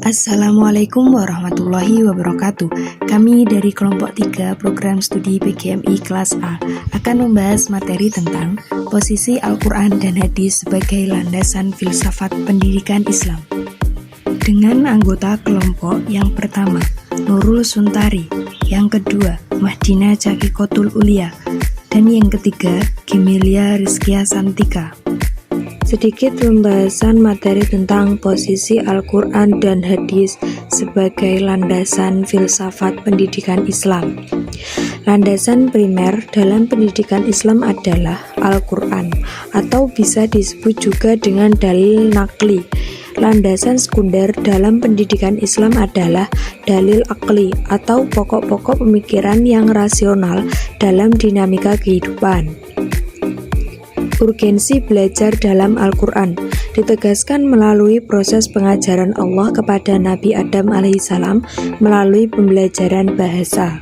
Assalamualaikum warahmatullahi wabarakatuh. Kami dari kelompok 3 program studi PGMI kelas A akan membahas materi tentang posisi Al-Quran dan Hadis sebagai landasan filsafat pendidikan Islam. Dengan anggota kelompok yang pertama, Nurul Suntari, yang kedua, Mahdina Cakikotul Ulia, dan yang ketiga, Gemilia Rizkia Santika. Sedikit pembahasan materi tentang posisi Al-Quran dan Hadis sebagai landasan filsafat pendidikan Islam. Landasan primer dalam pendidikan Islam adalah Al-Quran, atau bisa disebut juga dengan dalil nakli. Landasan sekunder dalam pendidikan Islam adalah dalil akli, atau pokok-pokok pemikiran yang rasional dalam dinamika kehidupan. Urgensi belajar dalam Al-Quran ditegaskan melalui proses pengajaran Allah kepada Nabi Adam alaihissalam melalui pembelajaran bahasa.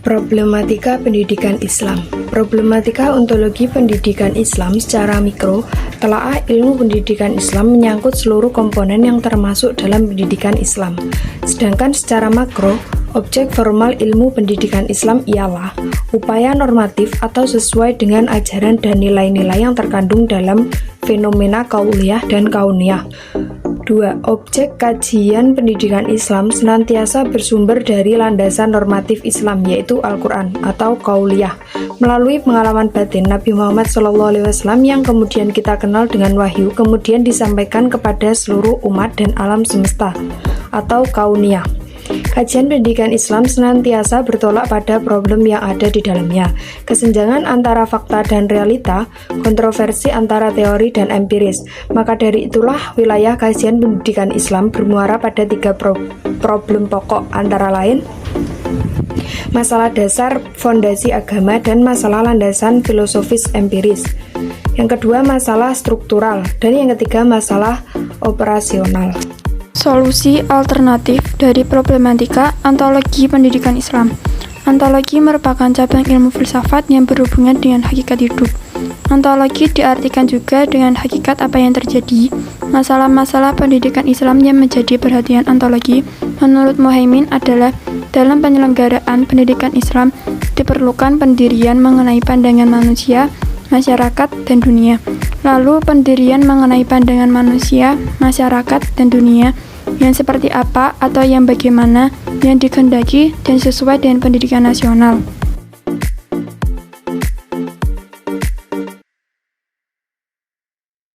Problematika pendidikan Islam. Problematika ontologi pendidikan Islam secara mikro, telaah ilmu pendidikan Islam menyangkut seluruh komponen yang termasuk dalam pendidikan Islam. Sedangkan secara makro, objek formal ilmu pendidikan Islam ialah upaya normatif atau sesuai dengan ajaran dan nilai-nilai yang terkandung dalam fenomena kauliyah dan kauniyah. 2. Objek kajian pendidikan Islam senantiasa bersumber dari landasan normatif Islam, yaitu Al-Quran atau kauliyah, melalui pengalaman batin Nabi Muhammad SAW yang kemudian kita kenal dengan wahyu, kemudian disampaikan kepada seluruh umat dan alam semesta, atau kauniyah. Kajian pendidikan Islam senantiasa bertolak pada problem yang ada di dalamnya, kesenjangan antara fakta dan realita, kontroversi antara teori dan empiris. Maka dari itulah wilayah kajian pendidikan Islam bermuara pada 3 problem pokok, antara lain masalah dasar fondasi agama dan masalah landasan filosofis empiris. Yang kedua masalah struktural, dan yang ketiga masalah operasional. Solusi alternatif dari problematika ontologi pendidikan Islam. Ontologi merupakan cabang ilmu filsafat yang berhubungan dengan hakikat hidup. Ontologi diartikan juga dengan hakikat apa yang terjadi. Masalah-masalah pendidikan Islam yang menjadi perhatian ontologi menurut Muhaimin adalah dalam penyelenggaraan pendidikan Islam diperlukan pendirian mengenai pandangan manusia, masyarakat, dan dunia. Lalu pendirian mengenai pandangan manusia, masyarakat, dan dunia yang seperti apa atau yang bagaimana yang dikehendaki dan sesuai dengan pendidikan nasional.